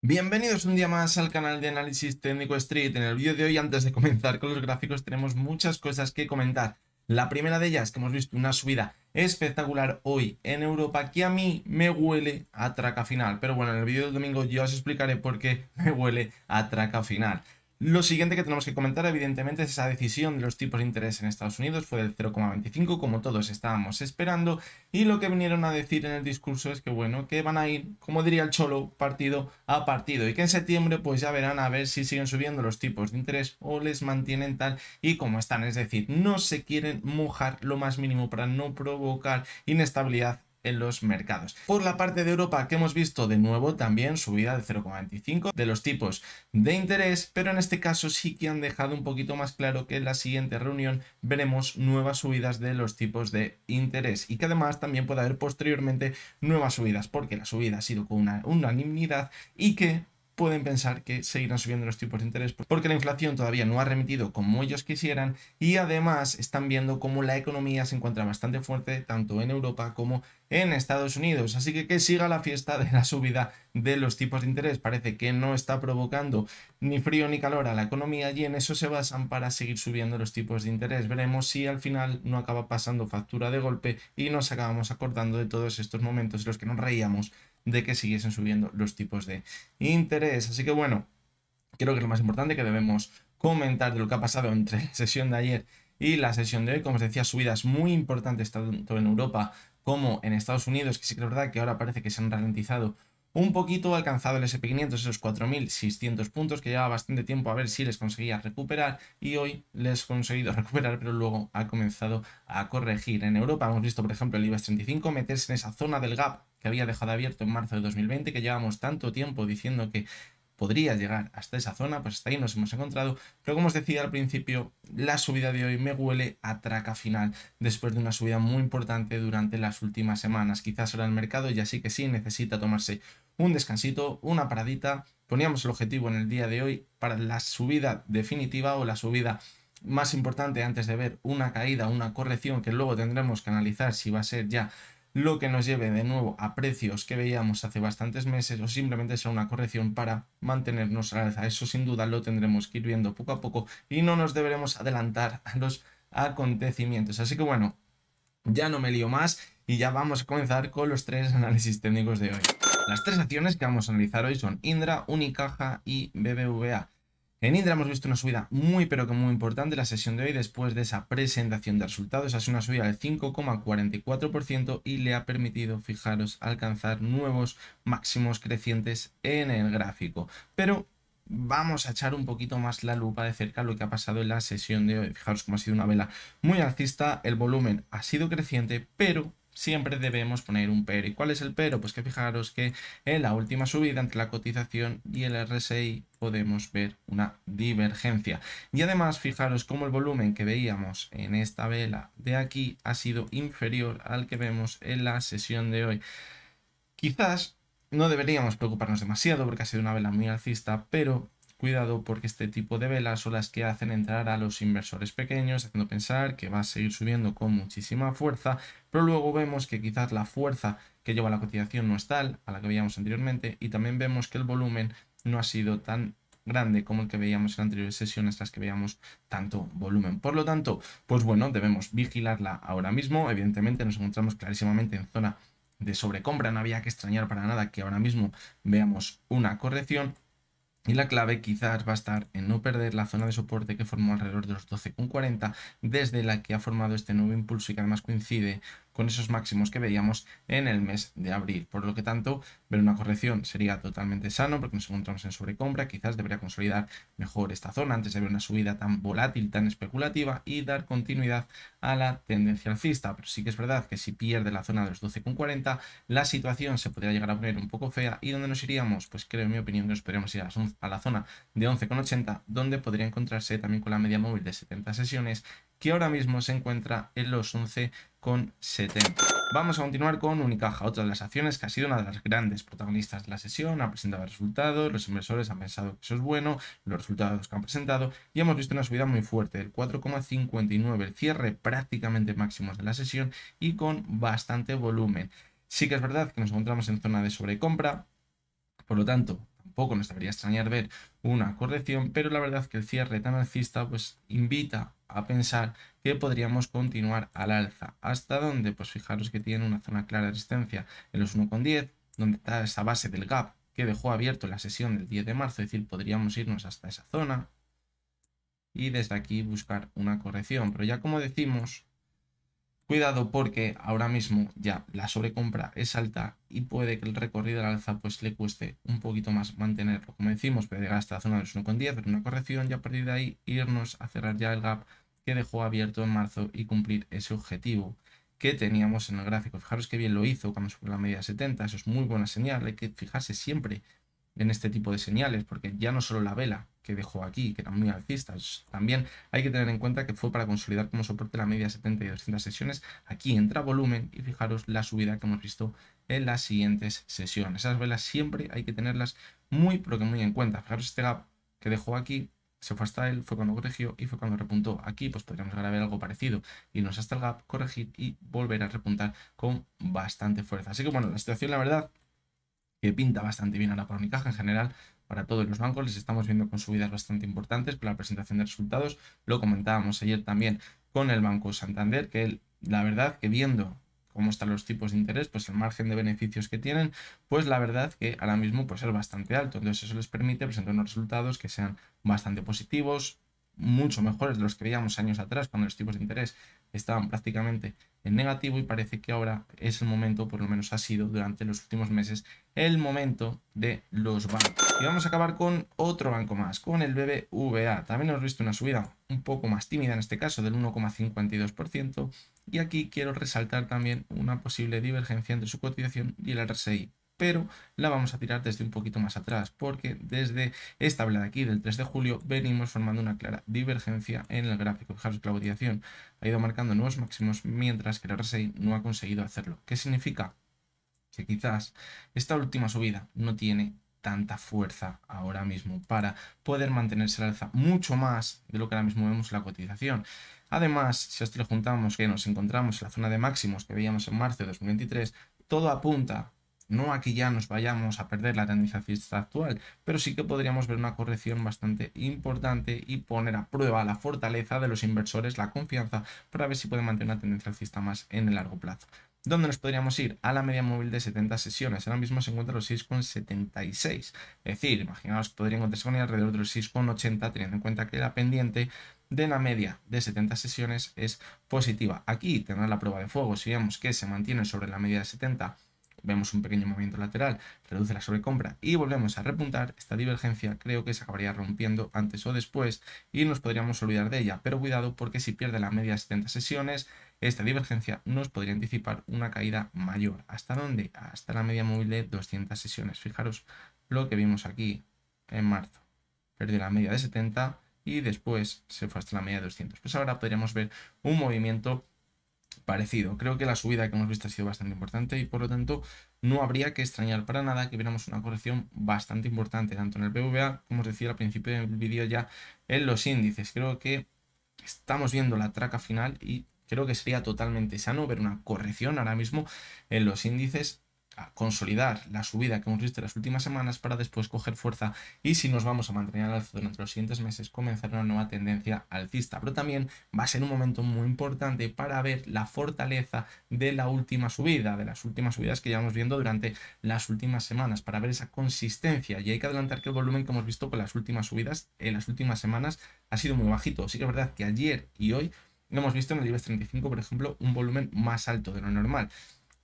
Bienvenidos un día más al canal de Análisis Técnico Street. En el vídeo de hoy, antes de comenzar con los gráficos, tenemos muchas cosas que comentar. La primera de ellas, que hemos visto una subida espectacular hoy en Europa, que a mí me huele a traca final. Pero bueno, en el vídeo del domingo yo os explicaré por qué me huele a traca final. Lo siguiente que tenemos que comentar, evidentemente, es esa decisión de los tipos de interés en Estados Unidos. Fue del 0,25, como todos estábamos esperando. Y lo que vinieron a decir en el discurso es que, bueno, que van a ir, como diría el Cholo, partido a partido. Y que en septiembre, pues ya verán a ver si siguen subiendo los tipos de interés o les mantienen tal y como están. Es decir, no se quieren mojar lo más mínimo para no provocar inestabilidad en los mercados. Por la parte de Europa, que hemos visto de nuevo también subida de 0,25 de los tipos de interés, pero en este caso sí que han dejado un poquito más claro que en la siguiente reunión veremos nuevas subidas de los tipos de interés y que además también puede haber posteriormente nuevas subidas, porque la subida ha sido con una unanimidad y que pueden pensar que seguirán subiendo los tipos de interés porque la inflación todavía no ha remitido como ellos quisieran y además están viendo cómo la economía se encuentra bastante fuerte tanto en Europa como en Estados Unidos. Así que siga la fiesta de la subida de los tipos de interés. Parece que no está provocando ni frío ni calor a la economía y en eso se basan para seguir subiendo los tipos de interés. Veremos si al final no acaba pasando factura de golpe y nos acabamos acordando de todos estos momentos en los que nos reíamos de que siguiesen subiendo los tipos de interés. Así que bueno, creo que es lo más importante que debemos comentar de lo que ha pasado entre la sesión de ayer y la sesión de hoy. Como os decía, subidas muy importantes tanto en Europa como en Estados Unidos, que sí que es verdad que ahora parece que se han ralentizado un poquito, ha alcanzado el SP500 esos 4.600 puntos, que llevaba bastante tiempo a ver si les conseguía recuperar y hoy les he conseguido recuperar, pero luego ha comenzado a corregir. En Europa hemos visto, por ejemplo, el IBEX 35 meterse en esa zona del gap que había dejado abierto en marzo de 2020, que llevamos tanto tiempo diciendo que podría llegar hasta esa zona, pues hasta ahí nos hemos encontrado, pero como os decía al principio, la subida de hoy me huele a traca final, después de una subida muy importante durante las últimas semanas. Quizás ahora el mercado ya sí que sí necesita tomarse un descansito, una paradita. Poníamos el objetivo en el día de hoy para la subida definitiva o la subida más importante antes de ver una caída, una corrección que luego tendremos que analizar si va a ser ya lo que nos lleve de nuevo a precios que veíamos hace bastantes meses o simplemente será una corrección para mantenernos a la alza. Eso sin duda lo tendremos que ir viendo poco a poco y no nos deberemos adelantar a los acontecimientos. Así que bueno, ya no me lío más y ya vamos a comenzar con los tres análisis técnicos de hoy. Las tres acciones que vamos a analizar hoy son Indra, Unicaja y BBVA. En Indra hemos visto una subida muy pero que muy importante la sesión de hoy después de esa presentación de resultados. Ha sido una subida del 5,44% y le ha permitido, fijaros, alcanzar nuevos máximos crecientes en el gráfico. Pero vamos a echar un poquito más la lupa de cerca a lo que ha pasado en la sesión de hoy. Fijaros cómo ha sido una vela muy alcista, el volumen ha sido creciente, pero siempre debemos poner un pero. ¿Y cuál es el pero? Pues que fijaros que en la última subida entre la cotización y el RSI podemos ver una divergencia. Y además fijaros cómo el volumen que veíamos en esta vela de aquí ha sido inferior al que vemos en la sesión de hoy. Quizás no deberíamos preocuparnos demasiado porque ha sido una vela muy alcista, pero cuidado porque este tipo de velas son las que hacen entrar a los inversores pequeños, haciendo pensar que va a seguir subiendo con muchísima fuerza, pero luego vemos que quizás la fuerza que lleva la cotización no es tal a la que veíamos anteriormente y también vemos que el volumen no ha sido tan grande como el que veíamos en anteriores sesiones, las que veíamos tanto volumen. Por lo tanto, pues bueno, debemos vigilarla ahora mismo. Evidentemente nos encontramos clarísimamente en zona de sobrecompra, no había que extrañar para nada que ahora mismo veamos una corrección. Y la clave quizás va a estar en no perder la zona de soporte que formó alrededor de los 12,40, desde la que ha formado este nuevo impulso y que además coincide con esos máximos que veíamos en el mes de abril. Por lo que tanto, ver una corrección sería totalmente sano porque nos encontramos en sobrecompra. Quizás debería consolidar mejor esta zona antes de ver una subida tan volátil, tan especulativa y dar continuidad a la tendencia alcista. Pero sí que es verdad que si pierde la zona de los 12,40, la situación se podría llegar a poner un poco fea. ¿Y dónde nos iríamos? Pues creo, en mi opinión, que nos podríamos ir a la zona de 11,80, donde podría encontrarse también con la media móvil de 70 sesiones, que ahora mismo se encuentra en los 11,70. Vamos a continuar con Unicaja, otra de las acciones que ha sido una de las grandes protagonistas de la sesión. Ha presentado resultados, los inversores han pensado que eso es bueno, los resultados que han presentado, y hemos visto una subida muy fuerte, el 4,59, el cierre prácticamente máximos de la sesión y con bastante volumen. Sí que es verdad que nos encontramos en zona de sobrecompra, por lo tanto, tampoco nos debería extrañar ver una corrección, pero la verdad que el cierre tan alcista pues invita a pensar que podríamos continuar al alza. ¿Hasta dónde? Pues fijaros que tiene una zona clara de resistencia en los 1,10, donde está esa base del gap que dejó abierto la sesión del 10 de marzo, es decir, podríamos irnos hasta esa zona y desde aquí buscar una corrección. Pero ya como decimos, cuidado porque ahora mismo ya la sobrecompra es alta y puede que el recorrido al alza pues le cueste un poquito más mantenerlo. Como decimos, puede llegar hasta la zona de los 1,10, pero una corrección y a partir de ahí irnos a cerrar ya el gap que dejó abierto en marzo y cumplir ese objetivo que teníamos en el gráfico. Fijaros que bien lo hizo cuando subió la media de 70, eso es muy buena señal, hay que fijarse siempre en este tipo de señales, porque ya no solo la vela que dejó aquí, que eran muy alcistas, también hay que tener en cuenta que fue para consolidar como soporte la media 70 y 200 sesiones. Aquí entra volumen y fijaros la subida que hemos visto en las siguientes sesiones. Esas velas siempre hay que tenerlas muy, pero que muy en cuenta. Fijaros este gap que dejó aquí, se fue hasta él, fue cuando corrigió y fue cuando repuntó. Aquí pues podríamos llegar a ver algo parecido, irnos hasta el gap, corregir y volver a repuntar con bastante fuerza. Así que bueno, la situación la verdad que pinta bastante bien ahora para Unicaja en general. Para todos los bancos les estamos viendo con subidas bastante importantes con la presentación de resultados. Lo comentábamos ayer también con el Banco Santander, que la verdad que viendo cómo están los tipos de interés, pues el margen de beneficios que tienen, pues la verdad que ahora mismo pues es bastante alto. Entonces eso les permite presentar unos resultados que sean bastante positivos, mucho mejores de los que veíamos años atrás cuando los tipos de interés estaban prácticamente en negativo y parece que ahora es el momento, por lo menos ha sido durante los últimos meses, el momento de los bancos. Y vamos a acabar con otro banco más, con el BBVA. También hemos visto una subida un poco más tímida en este caso del 1,52% y aquí quiero resaltar también una posible divergencia entre su cotización y el RSI, pero la vamos a tirar desde un poquito más atrás, porque desde esta vela de aquí, del 3 de julio, venimos formando una clara divergencia en el gráfico. Fijaros que la cotización ha ido marcando nuevos máximos, mientras que el RSI no ha conseguido hacerlo. ¿Qué significa? Que quizás esta última subida no tiene tanta fuerza ahora mismo para poder mantenerse al alza mucho más de lo que ahora mismo vemos en la cotización. Además, si a esto le juntamos que nos encontramos en la zona de máximos que veíamos en marzo de 2023, todo apunta, no a que ya nos vayamos a perder la tendencia alcista actual, pero sí que podríamos ver una corrección bastante importante y poner a prueba la fortaleza de los inversores, la confianza, para ver si pueden mantener una tendencia alcista más en el largo plazo. ¿Dónde nos podríamos ir? A la media móvil de 70 sesiones. Ahora mismo se encuentra los 6,76. Es decir, imaginaos que podría encontrarse con alrededor de los 6,80, teniendo en cuenta que la pendiente de la media de 70 sesiones es positiva. Aquí tendrá la prueba de fuego. Si vemos que se mantiene sobre la media de 70, vemos un pequeño movimiento lateral, reduce la sobrecompra y volvemos a repuntar, esta divergencia creo que se acabaría rompiendo antes o después y nos podríamos olvidar de ella. Pero cuidado, porque si pierde la media de 70 sesiones, esta divergencia nos podría anticipar una caída mayor. ¿Hasta dónde? Hasta la media móvil de 200 sesiones. Fijaros lo que vimos aquí en marzo. Perdió la media de 70 y después se fue hasta la media de 200. Pues ahora podríamos ver un movimiento parecido. Creo que la subida que hemos visto ha sido bastante importante y por lo tanto no habría que extrañar para nada que viéramos una corrección bastante importante, tanto en el BBVA, como os decía al principio del vídeo, ya en los índices. Creo que estamos viendo la traca final y creo que sería totalmente sano ver una corrección ahora mismo en los índices, a consolidar la subida que hemos visto en las últimas semanas para después coger fuerza y, si nos vamos a mantener al alza durante los siguientes meses, comenzar una nueva tendencia alcista. Pero también va a ser un momento muy importante para ver la fortaleza de la última subida, de las últimas subidas que llevamos viendo durante las últimas semanas, para ver esa consistencia. Y hay que adelantar que el volumen que hemos visto con las últimas subidas en las últimas semanas ha sido muy bajito. Sí que es verdad que ayer y hoy hemos visto en el IBEX 35, por ejemplo, un volumen más alto de lo normal.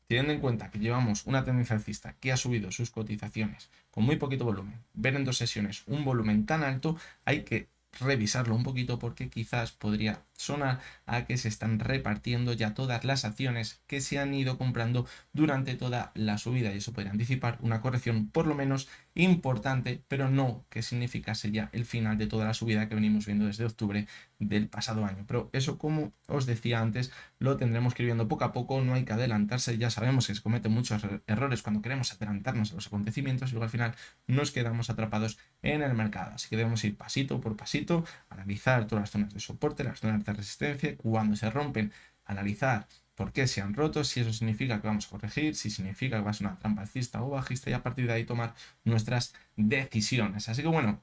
Teniendo en cuenta que llevamos una tendencia alcista que ha subido sus cotizaciones con muy poquito volumen, ver en 2 sesiones un volumen tan alto, hay que revisarlo un poquito, porque quizás podría sonar a que se están repartiendo ya todas las acciones que se han ido comprando durante toda la subida y eso podría anticipar una corrección por lo menos importante, pero no que significase ya el final de toda la subida que venimos viendo desde octubre del pasado año. Pero eso, como os decía antes, lo tendremos que ir viendo poco a poco, no hay que adelantarse. Ya sabemos que se cometen muchos errores cuando queremos adelantarnos a los acontecimientos y luego al final nos quedamos atrapados en el mercado. Así que debemos ir pasito por pasito, analizar todas las zonas de soporte, las zonas de resistencia, cuando se rompen, analizar por qué se han roto, si eso significa que vamos a corregir, si significa que va a ser una trampa alcista o bajista, y a partir de ahí tomar nuestras decisiones. Así que bueno,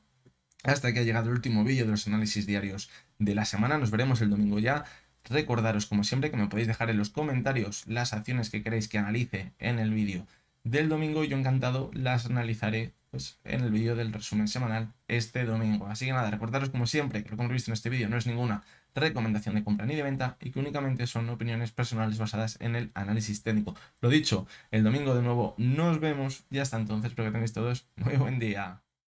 hasta que ha llegado el último vídeo de los análisis diarios de la semana. Nos veremos el domingo ya. Recordaros, como siempre, que me podéis dejar en los comentarios las acciones que queréis que analice en el vídeo del domingo. Yo encantado las analizaré pues, en el vídeo del resumen semanal este domingo. Así que nada, recordaros como siempre que lo que hemos visto en este vídeo no es ninguna recomendación de compra ni de venta y que únicamente son opiniones personales basadas en el análisis técnico. Lo dicho, el domingo de nuevo nos vemos y hasta entonces espero que tengáis todos muy buen día.